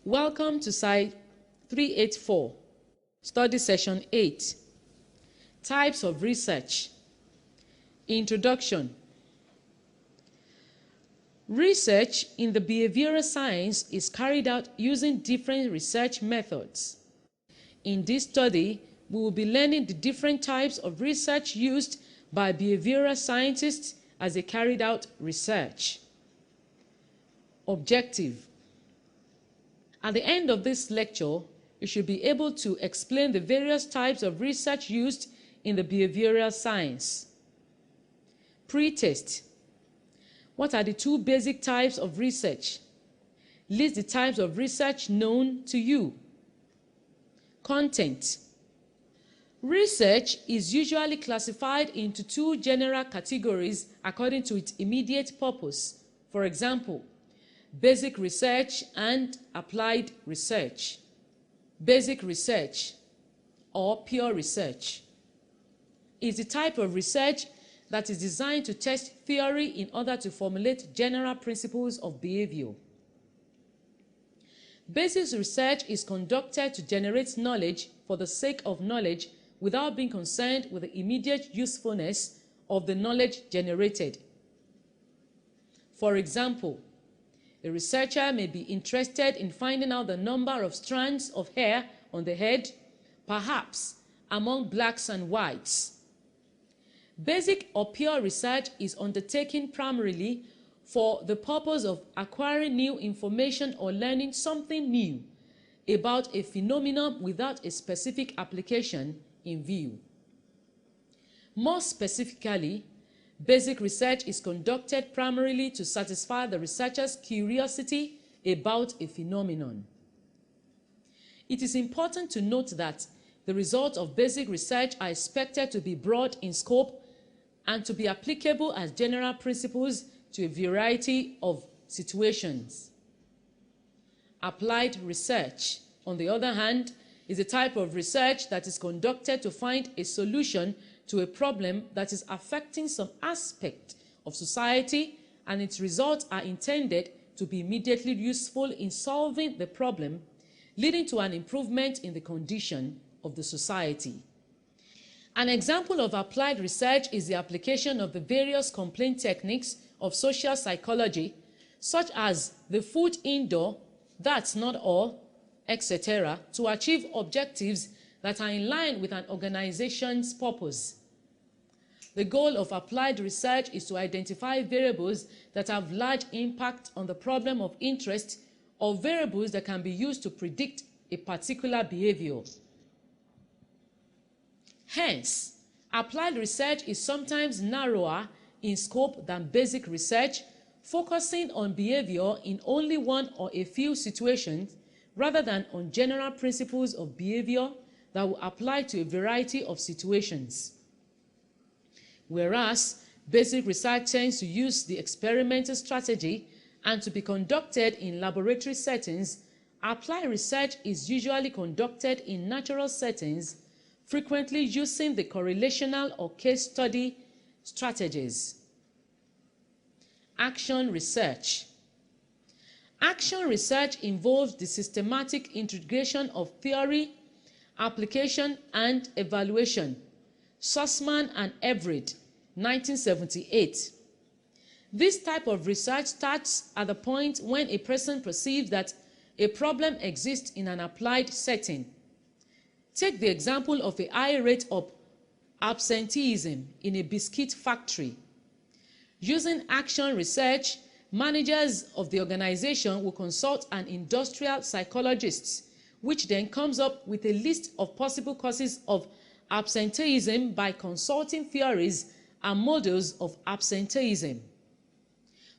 Welcome to Site 384, Study Session 8, Types of Research. Introduction. Research in the behavioral science is carried out using different research methods. In this study, we will be learning the different types of research used by behavioral scientists as they carried out research. Objective. At the end of this lecture, you should be able to explain the various types of research used in the behavioral science. Pre-test. What are the two basic types of research? List the types of research known to you. Content. Research is usually classified into two general categories according to its immediate purpose. For example, basic research and applied research. Basic research or pure research is the type of research that is designed to test theory in order to formulate general principles of behavior. Basic research is conducted to generate knowledge for the sake of knowledge without being concerned with the immediate usefulness of the knowledge generated. For example, a researcher may be interested in finding out the number of strands of hair on the head, perhaps among blacks and whites. Basic or pure research is undertaken primarily for the purpose of acquiring new information or learning something new about a phenomenon without a specific application in view. More specifically, basic research is conducted primarily to satisfy the researcher's curiosity about a phenomenon. It is important to note that the results of basic research are expected to be broad in scope and to be applicable as general principles to a variety of situations. Applied research, on the other hand, is a type of research that is conducted to find a solution to a problem that is affecting some aspect of society, and its results are intended to be immediately useful in solving the problem, leading to an improvement in the condition of the society. An example of applied research is the application of the various complaint techniques of social psychology, such as the foot indoor, that's not all, etc., to achieve objectives that are in line with an organization's purpose. The goal of applied research is to identify variables that have large impact on the problem of interest or variables that can be used to predict a particular behavior. Hence, applied research is sometimes narrower in scope than basic research, focusing on behavior in only one or a few situations rather than on general principles of behavior that will apply to a variety of situations. Whereas basic research tends to use the experimental strategy and to be conducted in laboratory settings, applied research is usually conducted in natural settings, frequently using the correlational or case study strategies. Action research. Action research involves the systematic integration of theory, application, and evaluation. Sussman and Everett, 1978. This type of research starts at the point when a person perceives that a problem exists in an applied setting. Take the example of a high rate of absenteeism in a biscuit factory. Using action research, managers of the organization will consult an industrial psychologist, which then comes up with a list of possible causes of absenteeism by consulting theories and models of absenteeism.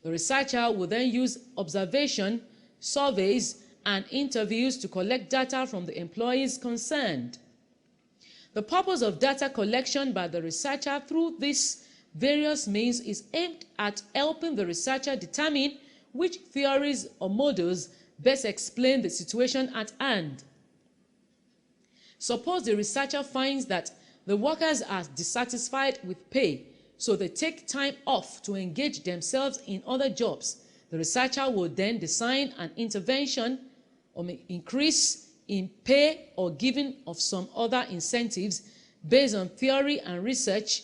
The researcher will then use observation, surveys, and interviews to collect data from the employees concerned. The purpose of data collection by the researcher through these various means is aimed at helping the researcher determine which theories or models best explain the situation at hand. Suppose the researcher finds that the workers are dissatisfied with pay, so they take time off to engage themselves in other jobs. The researcher will then design an intervention or may increase in pay or giving of some other incentives based on theory and research,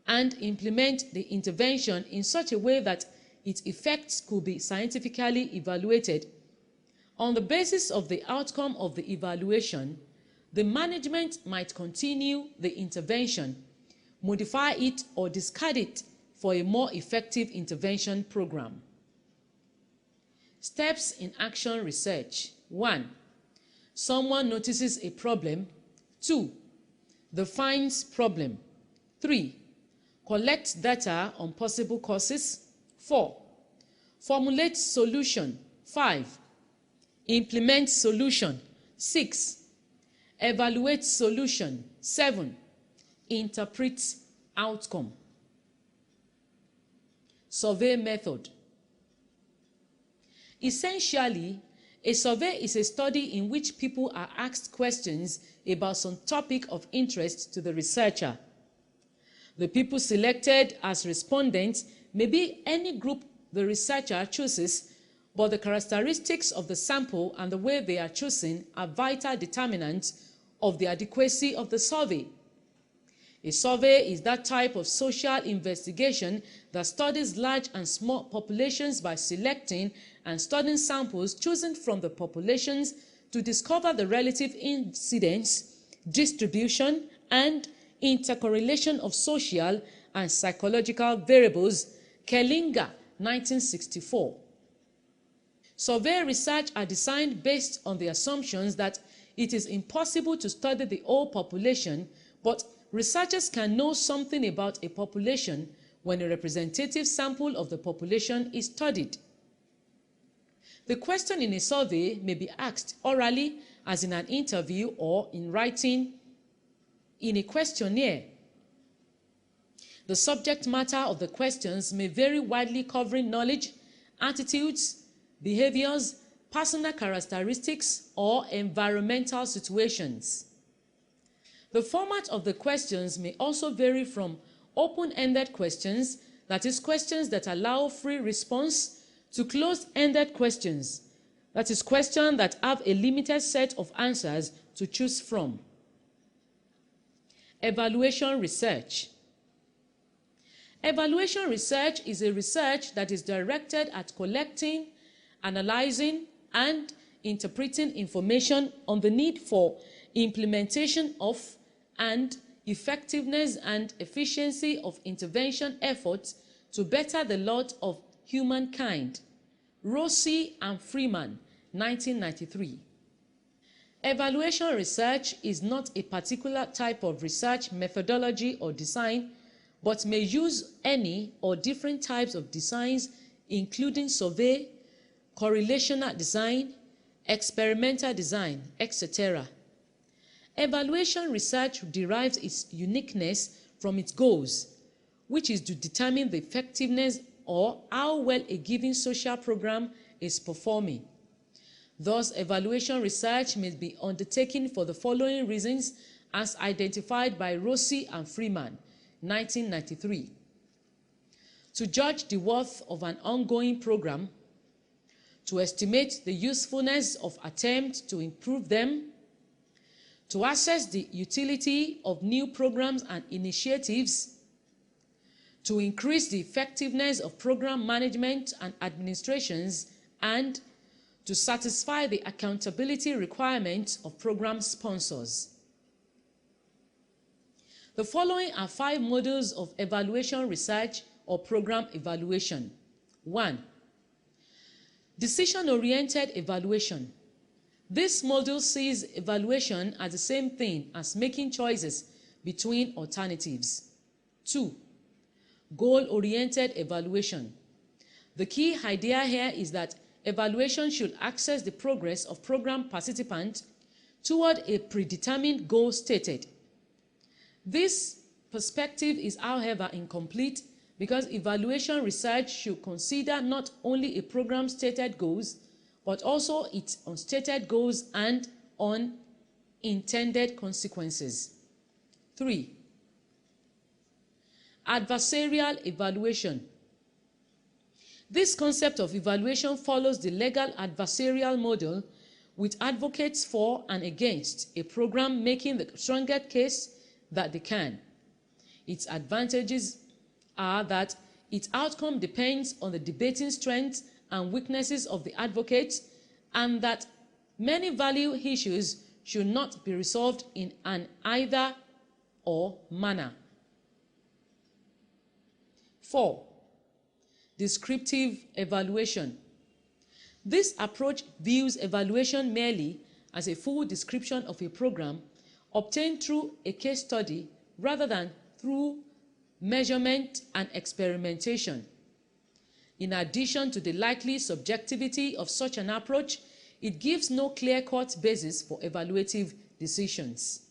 and implement the intervention in such a way that its effects could be scientifically evaluated. On the basis of the outcome of the evaluation, the management might continue the intervention, modify it, or discard it for a more effective intervention program. Steps in action research. 1. Someone notices a problem. 2. Defines problem. 3. Collects data on possible causes. 4. Formulates solution. 5. Implements solution. 6. Evaluates solution. 7. Interprets outcome. Survey method. Essentially, a survey is a study in which people are asked questions about some topic of interest to the researcher. The people selected as respondents may be any group the researcher chooses, but the characteristics of the sample and the way they are chosen are vital determinants of the adequacy of the survey. A survey is that type of social investigation that studies large and small populations by selecting and studying samples chosen from the populations to discover the relative incidence, distribution, and intercorrelation of social and psychological variables. Kellinger, 1964. Survey research are designed based on the assumptions that it is impossible to study the whole population, but researchers can know something about a population when a representative sample of the population is studied. The question in a survey may be asked orally, as in an interview, or in writing in a questionnaire. The subject matter of the questions may vary widely, covering knowledge, attitudes, behaviors, personal characteristics, or environmental situations. The format of the questions may also vary from open-ended questions, that is, questions that allow free response, to closed-ended questions, that is, questions that have a limited set of answers to choose from. Evaluation research. Evaluation research is a research that is directed at collecting, analyzing, and interpreting information on the need for implementation of and effectiveness and efficiency of intervention efforts to better the lot of humankind. Rossi and Freeman, 1993. Evaluation research is not a particular type of research methodology or design, but may use any or different types of designs, including survey, correlational design, experimental design, etc. Evaluation research derives its uniqueness from its goals, which is to determine the effectiveness or how well a given social program is performing. Thus, evaluation research may be undertaken for the following reasons as identified by Rossi and Freeman, 1993. To judge the worth of an ongoing program, to estimate the usefulness of attempts to improve them, to assess the utility of new programs and initiatives, to increase the effectiveness of program management and administrations, and to satisfy the accountability requirements of program sponsors. The following are 5 models of evaluation research or program evaluation. 1. Decision-oriented evaluation. This model sees evaluation as the same thing as making choices between alternatives. 2. Goal-oriented evaluation. The key idea here is that evaluation should assess the progress of program participants toward a predetermined goal stated. This perspective is, however, incomplete because evaluation research should consider not only a program's stated goals, but also its unstated goals and unintended consequences. 3. Adversarial evaluation. This concept of evaluation follows the legal adversarial model, with advocates for and against a program making the strongest case that they can. Its advantages are that its outcome depends on the debating strengths and weaknesses of the advocates, and that many value issues should not be resolved in an either-or manner. 4. Descriptive evaluation. This approach views evaluation merely as a full description of a program obtained through a case study rather than through measurement and experimentation. In addition to the likely subjectivity of such an approach, it gives no clear-cut basis for evaluative decisions.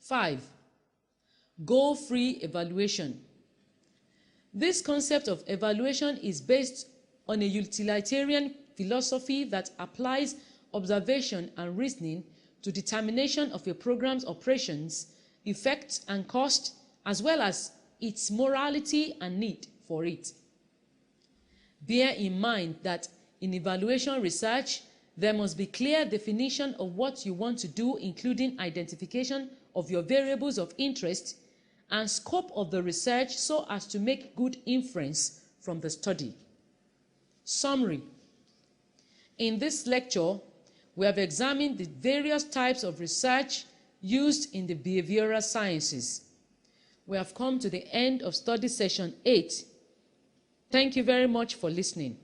5. Goal-free evaluation. This concept of evaluation is based on a utilitarian philosophy that applies observation and reasoning to determination of a program's operations, effects and cost, as well as its morality and need for it. Bear in mind that in evaluation research, there must be clear definition of what you want to do, including identification of your variables of interest and scope of the research so as to make good inference from the study. Summary. In this lecture, we have examined the various types of research used in the behavioral sciences. We have come to the end of study session 8. Thank you very much for listening.